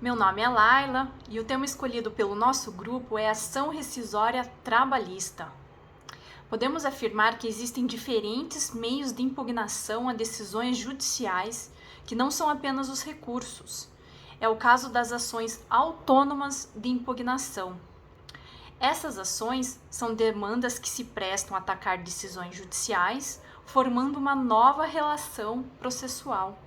Meu nome é Laila e o tema escolhido pelo nosso grupo é Ação Rescisória Trabalhista. Podemos afirmar que existem diferentes meios de impugnação a decisões judiciais que não são apenas os recursos. É o caso das ações autônomas de impugnação. Essas ações são demandas que se prestam a atacar decisões judiciais, formando uma nova relação processual.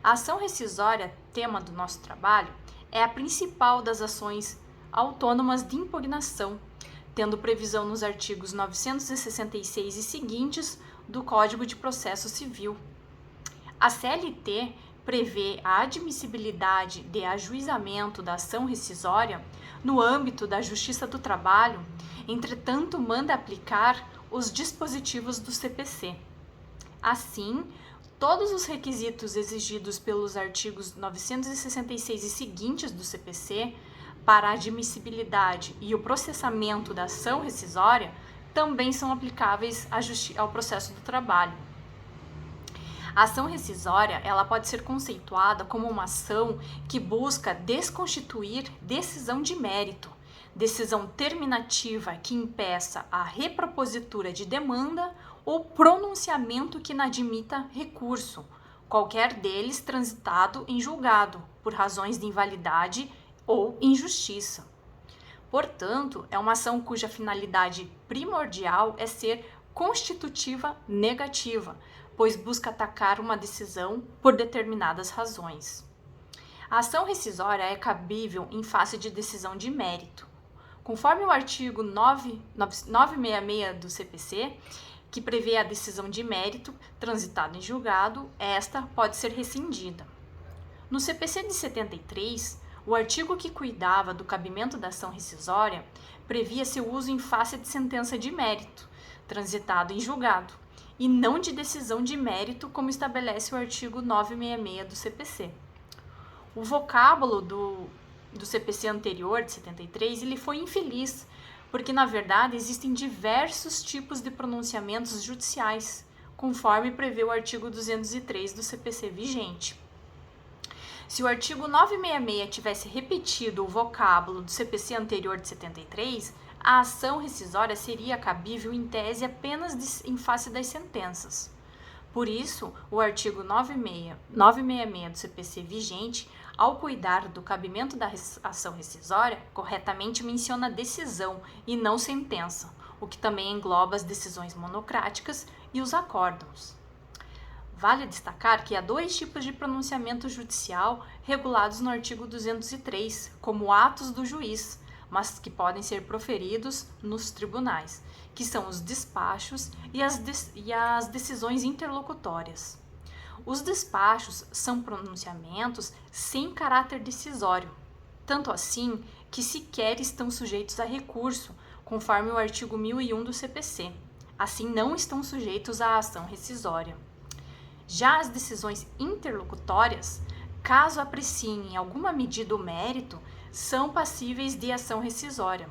A ação rescisória, tema do nosso trabalho, é a principal das ações autônomas de impugnação, tendo previsão nos artigos 966 e seguintes do Código de Processo Civil. A CLT prevê a admissibilidade de ajuizamento da ação rescisória no âmbito da Justiça do Trabalho, entretanto, manda aplicar os dispositivos do CPC. Assim, todos os requisitos exigidos pelos artigos 966 e seguintes do CPC para a admissibilidade e o processamento da ação rescisória também são aplicáveis ao processo do trabalho. A ação rescisória, ela pode ser conceituada como uma ação que busca desconstituir decisão de mérito, decisão terminativa que impeça a repropositura de demanda ou pronunciamento que inadmita recurso, qualquer deles transitado em julgado, por razões de invalidade ou injustiça. Portanto, é uma ação cuja finalidade primordial é ser constitutiva negativa, pois busca atacar uma decisão por determinadas razões. A ação rescisória é cabível em face de decisão de mérito. Conforme o artigo 966 do CPC, que prevê a decisão de mérito transitada em julgado, esta pode ser rescindida. No CPC de 73, o artigo que cuidava do cabimento da ação rescisória previa seu uso em face de sentença de mérito, transitado em julgado, e não de decisão de mérito, como estabelece o artigo 966 do CPC. O vocábulo do CPC anterior, de 73, ele foi infeliz, porque, na verdade, existem diversos tipos de pronunciamentos judiciais, conforme prevê o artigo 203 do CPC vigente. Se o artigo 966 tivesse repetido o vocábulo do CPC anterior de 73, a ação rescisória seria cabível em tese apenas em face das sentenças. Por isso, o artigo 966 do CPC vigente, ao cuidar do cabimento da ação rescisória, corretamente menciona decisão e não sentença, o que também engloba as decisões monocráticas e os acórdãos. Vale destacar que há dois tipos de pronunciamento judicial regulados no artigo 203, como atos do juiz, mas que podem ser proferidos nos tribunais, que são os despachos e as decisões interlocutórias. Os despachos são pronunciamentos sem caráter decisório, tanto assim que sequer estão sujeitos a recurso, conforme o artigo 1001 do CPC. Assim, não estão sujeitos à ação rescisória. Já as decisões interlocutórias, caso apreciem em alguma medida o mérito, são passíveis de ação rescisória.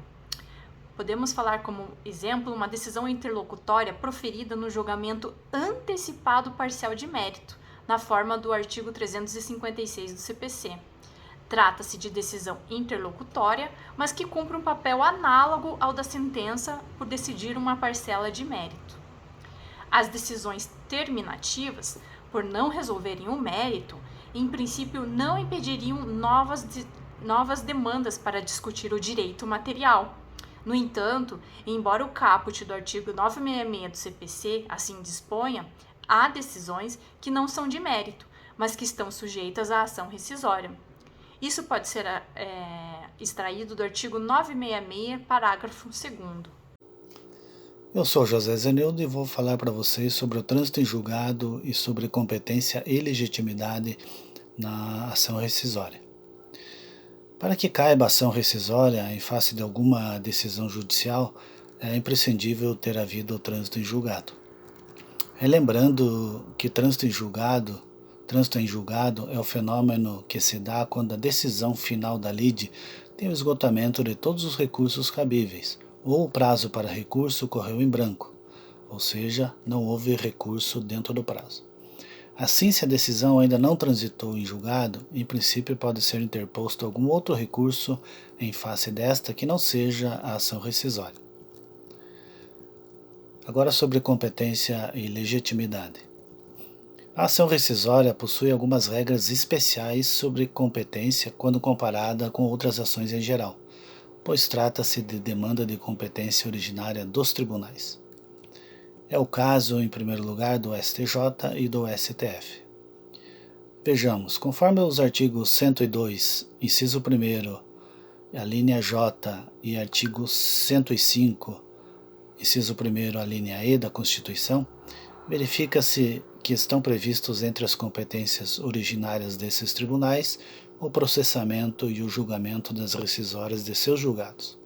Podemos falar como exemplo uma decisão interlocutória proferida no julgamento antecipado parcial de mérito, na forma do artigo 356 do CPC. Trata-se de decisão interlocutória, mas que cumpre um papel análogo ao da sentença por decidir uma parcela de mérito. As decisões terminativas, por não resolverem o mérito, em princípio não impediriam novas demandas para discutir o direito material. No entanto, embora o caput do artigo 966 do CPC assim disponha, há decisões que não são de mérito, mas que estão sujeitas à ação rescisória. Isso pode ser extraído do artigo 966, parágrafo 2º. Eu sou José Zenildo e vou falar para vocês sobre o trânsito em julgado e sobre competência e legitimidade na ação rescisória. Para que caiba a ação rescisória em face de alguma decisão judicial, é imprescindível ter havido o trânsito em julgado. Relembrando que trânsito em julgado é o fenômeno que se dá quando a decisão final da lide tem o esgotamento de todos os recursos cabíveis, ou o prazo para recurso correu em branco, ou seja, não houve recurso dentro do prazo. Assim, se a decisão ainda não transitou em julgado, em princípio pode ser interposto algum outro recurso em face desta que não seja a ação rescisória. Agora sobre competência e legitimidade. A ação rescisória possui algumas regras especiais sobre competência quando comparada com outras ações em geral, pois trata-se de demanda de competência originária dos tribunais. É o caso, em primeiro lugar, do STJ e do STF. Vejamos, conforme os artigos 102, inciso 1º, a linha J e artigo 105, inciso 1º, a linha E da Constituição, verifica-se que estão previstos entre as competências originárias desses tribunais o processamento e o julgamento das rescisórias de seus julgados.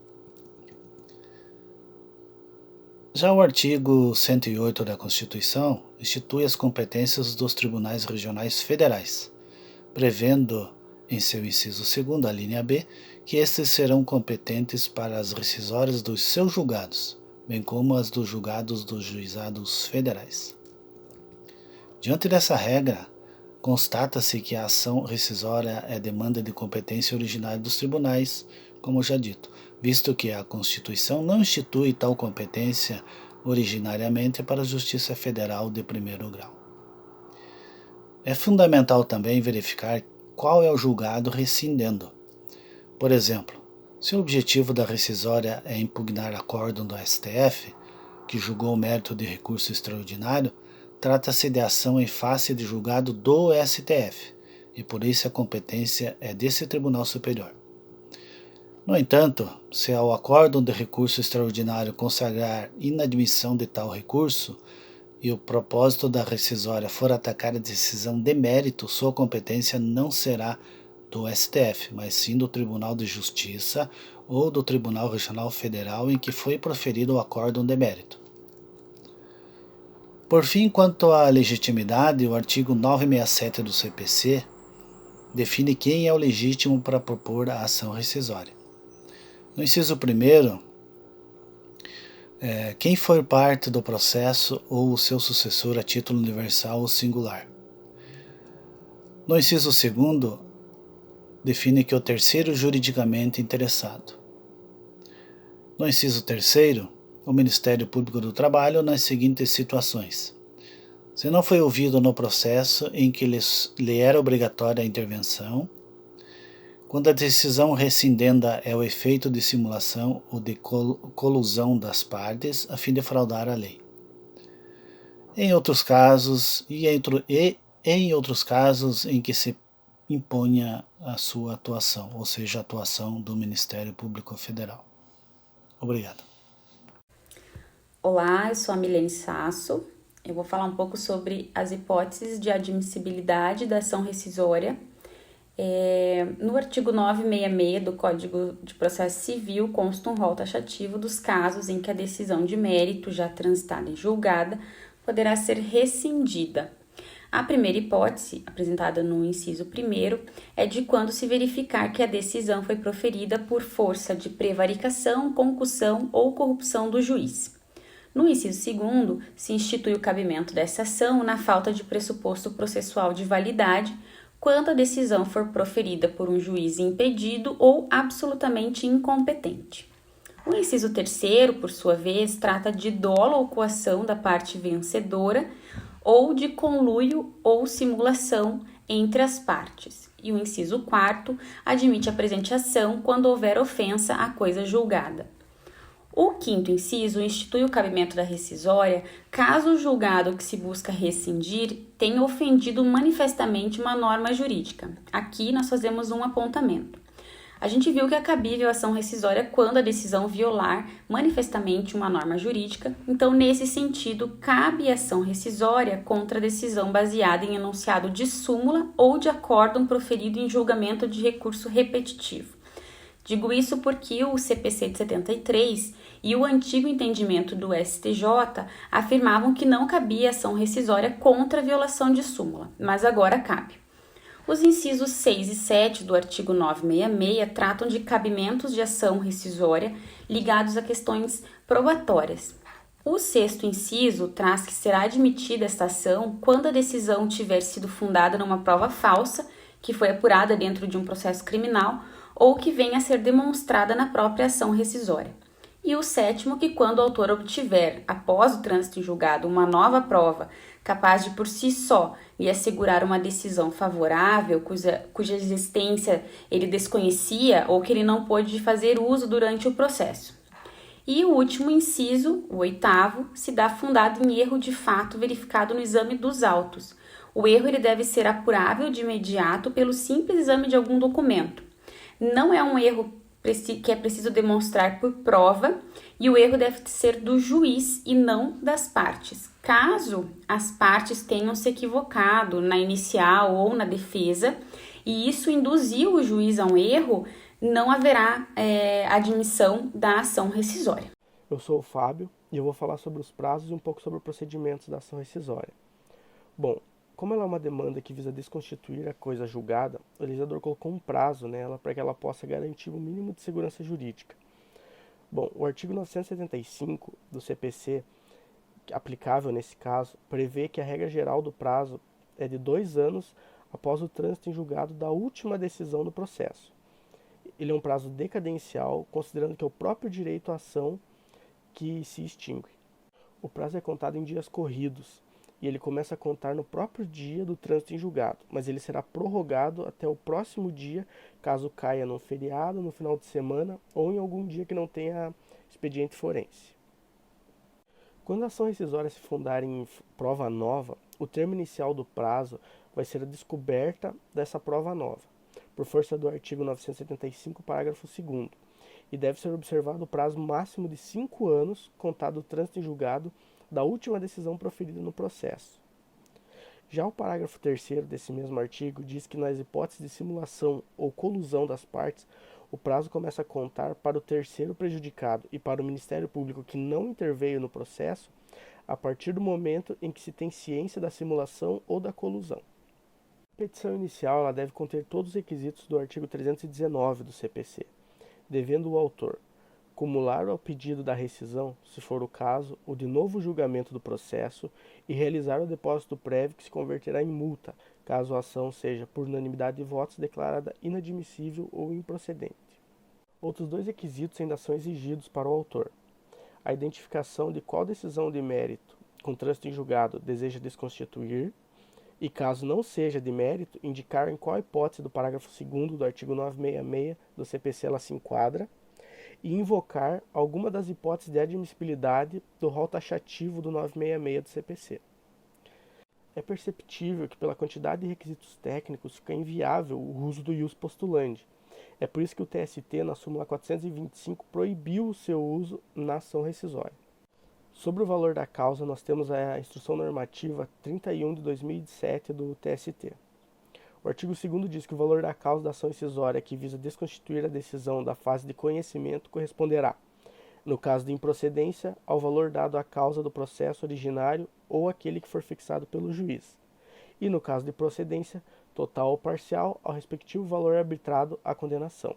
Já o artigo 108 da Constituição institui as competências dos tribunais regionais federais, prevendo, em seu inciso 2º, a linha B, que estes serão competentes para as rescisórias dos seus julgados, bem como as dos julgados dos juizados federais. Diante dessa regra, constata-se que a ação rescisória é demanda de competência originária dos tribunais, como já dito, visto que a Constituição não institui tal competência originariamente para a Justiça Federal de primeiro grau. É fundamental também verificar qual é o julgado rescindendo. Por exemplo, se o objetivo da rescisória é impugnar acórdão do STF, que julgou o mérito de recurso extraordinário, trata-se de ação em face de julgado do STF, e por isso a competência é desse Tribunal Superior. No entanto, se ao acórdão de recurso extraordinário consagrar inadmissão de tal recurso, e o propósito da rescisória for atacar a decisão de mérito, sua competência não será do STF, mas sim do Tribunal de Justiça ou do Tribunal Regional Federal em que foi proferido o acórdão de mérito. Por fim, quanto à legitimidade, o artigo 967 do CPC define quem é o legítimo para propor a ação rescisória. No inciso 1º, quem for parte do processo ou o seu sucessor a título universal ou singular. No inciso 2º, define que o terceiro juridicamente interessado. No inciso 3º, o Ministério Público do Trabalho nas seguintes situações: se não foi ouvido no processo em que lhe era obrigatória a intervenção, quando a decisão rescindenda é o efeito de simulação ou de colusão das partes a fim de fraudar a lei. Em outros casos, em outros casos em que se imponha a sua atuação, ou seja, a atuação do Ministério Público Federal. Obrigado. Olá, eu sou a Milene Sasso. Eu vou falar um pouco sobre as hipóteses de admissibilidade da ação rescisória. No artigo 966 do Código de Processo Civil consta um rol taxativo dos casos em que a decisão de mérito já transitada e julgada poderá ser rescindida. A primeira hipótese, apresentada no inciso 1º, é de quando se verificar que a decisão foi proferida por força de prevaricação, concussão ou corrupção do juiz. No inciso 2º, se institui o cabimento dessa ação na falta de pressuposto processual de validade, quando a decisão for proferida por um juiz impedido ou absolutamente incompetente. O inciso 3º, por sua vez, trata de dolo ou coação da parte vencedora ou de conluio ou simulação entre as partes. E o inciso 4º admite a presente ação quando houver ofensa à coisa julgada. O 5º inciso institui o cabimento da rescisória caso o julgado que se busca rescindir tenha ofendido manifestamente uma norma jurídica. Aqui nós fazemos um apontamento. A gente viu que é cabível a ação rescisória quando a decisão violar manifestamente uma norma jurídica, então nesse sentido cabe a ação rescisória contra a decisão baseada em enunciado de súmula ou de acórdão proferido em julgamento de recurso repetitivo. Digo isso porque o CPC de 73 e o antigo entendimento do STJ afirmavam que não cabia ação rescisória contra a violação de súmula, mas agora cabe. Os incisos 6 e 7 do artigo 966 tratam de cabimentos de ação rescisória ligados a questões probatórias. O 6º inciso traz que será admitida esta ação quando a decisão tiver sido fundada numa prova falsa, que foi apurada dentro de um processo criminal, ou que venha a ser demonstrada na própria ação rescisória. E o 7º, que quando o autor obtiver, após o trânsito em julgado, uma nova prova capaz de por si só lhe assegurar uma decisão favorável, cuja existência ele desconhecia ou que ele não pôde fazer uso durante o processo. E o último inciso, o 8º, se dá fundado em erro de fato verificado no exame dos autos. O erro ele deve ser apurável de imediato pelo simples exame de algum documento. Não é um erro que é preciso demonstrar por prova, e o erro deve ser do juiz e não das partes. Caso as partes tenham se equivocado na inicial ou na defesa, e isso induziu o juiz a um erro, não haverá admissão da ação rescisória. Eu sou o Fábio e eu vou falar sobre os prazos e um pouco sobre os procedimentos da ação rescisória. Bom, como ela é uma demanda que visa desconstituir a coisa julgada, o legislador colocou um prazo nela para que ela possa garantir o mínimo de segurança jurídica. Bom, o artigo 975 do CPC, aplicável nesse caso, prevê que a regra geral do prazo é de 2 anos após o trânsito em julgado da última decisão do processo. Ele é um prazo decadencial, considerando que é o próprio direito à ação que se extingue. O prazo é contado em dias corridos, e ele começa a contar no próprio dia do trânsito em julgado, mas ele será prorrogado até o próximo dia, caso caia num feriado, no final de semana ou em algum dia que não tenha expediente forense. Quando a ação rescisória se fundar em prova nova, o termo inicial do prazo vai ser a descoberta dessa prova nova, por força do artigo 975, parágrafo 2º, e deve ser observado o prazo máximo de 5 anos, contado do trânsito em julgado da última decisão proferida no processo. Já o parágrafo 3º desse mesmo artigo diz que nas hipóteses de simulação ou colusão das partes, o prazo começa a contar para o terceiro prejudicado e para o Ministério Público que não interveio no processo a partir do momento em que se tem ciência da simulação ou da colusão. A petição inicial ela deve conter todos os requisitos do artigo 319 do CPC, devendo o autor acumular ao pedido da rescisão, se for o caso, o de novo julgamento do processo e realizar o depósito prévio que se converterá em multa, caso a ação seja, por unanimidade de votos, declarada inadmissível ou improcedente. Outros 2 requisitos ainda são exigidos para o autor: a identificação de qual decisão de mérito, com trânsito em julgado, deseja desconstituir, e caso não seja de mérito, indicar em qual hipótese do parágrafo 2º do artigo 966 do CPC ela se enquadra, e invocar alguma das hipóteses de admissibilidade do rol taxativo do 966 do CPC. É perceptível que, pela quantidade de requisitos técnicos, fica inviável o uso do ius postulandi. É por isso que o TST, na súmula 425, proibiu o seu uso na ação rescisória. Sobre o valor da causa, nós temos a Instrução Normativa 31 de 2007 do TST. O artigo 2º diz que o valor da causa da ação rescisória que visa desconstituir a decisão da fase de conhecimento corresponderá, no caso de improcedência, ao valor dado à causa do processo originário ou aquele que for fixado pelo juiz, e no caso de procedência, total ou parcial, ao respectivo valor arbitrado à condenação.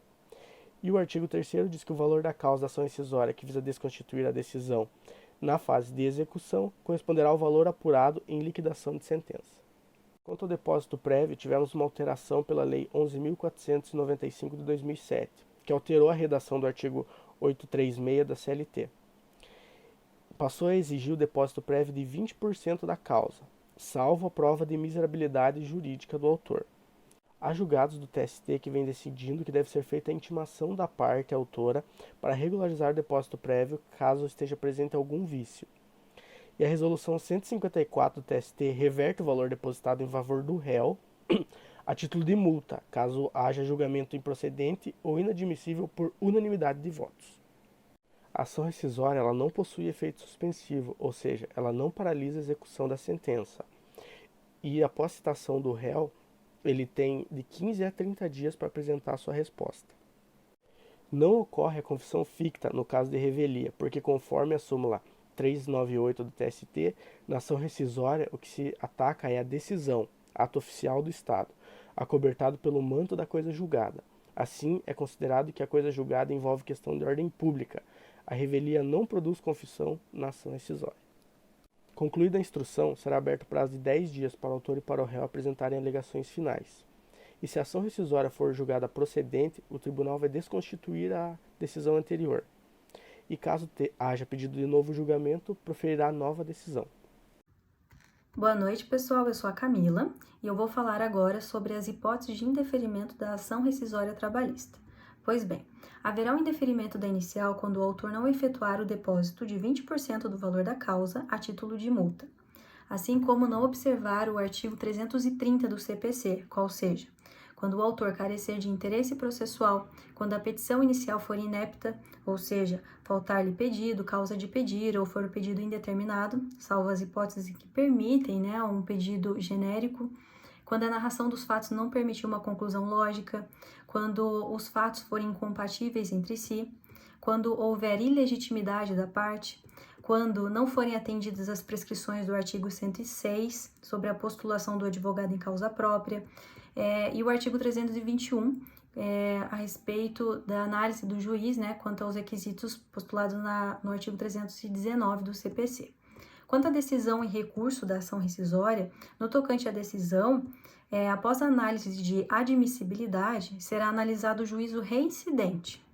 E o artigo 3º diz que o valor da causa da ação rescisória que visa desconstituir a decisão na fase de execução corresponderá ao valor apurado em liquidação de sentença. Quanto ao depósito prévio, tivemos uma alteração pela Lei 11.495 de 2007, que alterou a redação do artigo 836 da CLT. Passou a exigir o depósito prévio de 20% da causa, salvo a prova de miserabilidade jurídica do autor. Há julgados do TST que vem decidindo que deve ser feita a intimação da parte autora para regularizar o depósito prévio caso esteja presente algum vício. E a resolução 154 do TST reverte o valor depositado em favor do réu a título de multa, caso haja julgamento improcedente ou inadmissível por unanimidade de votos. A ação rescisória ela não possui efeito suspensivo, ou seja, ela não paralisa a execução da sentença. E após citação do réu, ele tem de 15 a 30 dias para apresentar a sua resposta. Não ocorre a confissão ficta no caso de revelia, porque conforme a súmula 398 do TST, na ação rescisória o que se ataca é a decisão, ato oficial do Estado, acobertado pelo manto da coisa julgada. Assim, é considerado que a coisa julgada envolve questão de ordem pública. A revelia não produz confissão na ação rescisória. Concluída a instrução, será aberto prazo de 10 dias para o autor e para o réu apresentarem alegações finais. E se a ação rescisória for julgada procedente, o tribunal vai desconstituir a decisão anterior. E caso haja pedido de novo julgamento, proferirá nova decisão. Boa noite, pessoal. Eu sou a Camila e eu vou falar agora sobre as hipóteses de indeferimento da ação rescisória trabalhista. Pois bem, haverá um indeferimento da inicial quando o autor não efetuar o depósito de 20% do valor da causa a título de multa, assim como não observar o artigo 330 do CPC, qual seja, quando o autor carecer de interesse processual, quando a petição inicial for inepta, ou seja, faltar-lhe pedido, causa de pedir, ou for o pedido indeterminado, salvo as hipóteses que permitem, um pedido genérico, quando a narração dos fatos não permitir uma conclusão lógica, quando os fatos forem incompatíveis entre si, quando houver ilegitimidade da parte, quando não forem atendidas as prescrições do artigo 106 sobre a postulação do advogado em causa própria, e o artigo 321 a respeito da análise do juiz, quanto aos requisitos postulados no artigo 319 do CPC. Quanto à decisão e recurso da ação rescisória, no tocante à decisão, após a análise de admissibilidade, será analisado o juízo reincidente.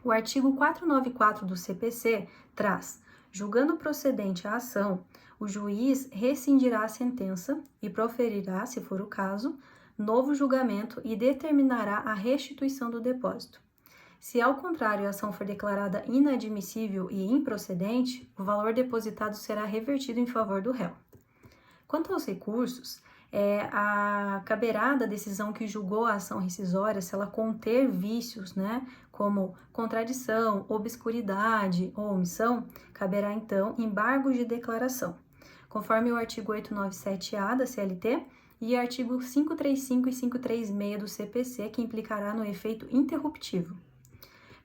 O artigo 494 do CPC traz: julgando procedente a ação, o juiz rescindirá a sentença e proferirá, se for o caso, novo julgamento e determinará a restituição do depósito. Se, ao contrário, a ação for declarada inadmissível e improcedente, o valor depositado será revertido em favor do réu. Quanto aos recursos, caberá da decisão que julgou a ação rescisória, se ela conter vícios, como contradição, obscuridade ou omissão, caberá então embargos de declaração, conforme o artigo 897-A da CLT e artigo 535 e 536 do CPC, que implicará no efeito interruptivo.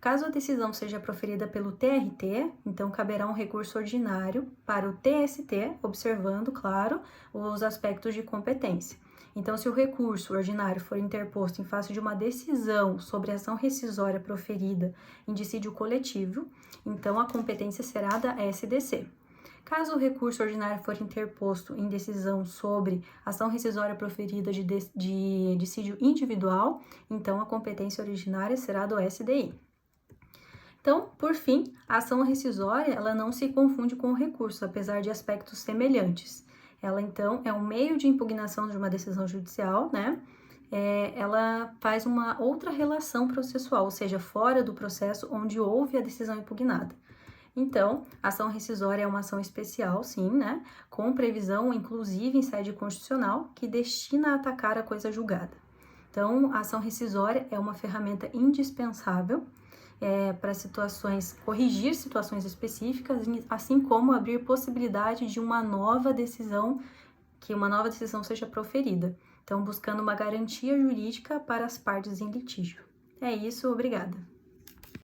Caso a decisão seja proferida pelo TRT, então caberá um recurso ordinário para o TST, observando, claro, os aspectos de competência. Então, se o recurso ordinário for interposto em face de uma decisão sobre a ação rescisória proferida em dissídio coletivo, então a competência será da SDC. Caso o recurso ordinário for interposto em decisão sobre ação rescisória proferida de dissídio individual, então a competência originária será do SDI. Então, por fim, a ação rescisória ela não se confunde com o recurso, apesar de aspectos semelhantes. Ela, então, é um meio de impugnação de uma decisão judicial, ela faz uma outra relação processual, ou seja, fora do processo onde houve a decisão impugnada. Então, a ação rescisória é uma ação especial, sim, com previsão, inclusive, em sede constitucional, que destina a atacar a coisa julgada. Então, a ação rescisória é uma ferramenta indispensável para corrigir situações específicas, assim como abrir possibilidade de uma nova decisão seja proferida. Então, buscando uma garantia jurídica para as partes em litígio. É isso, obrigada.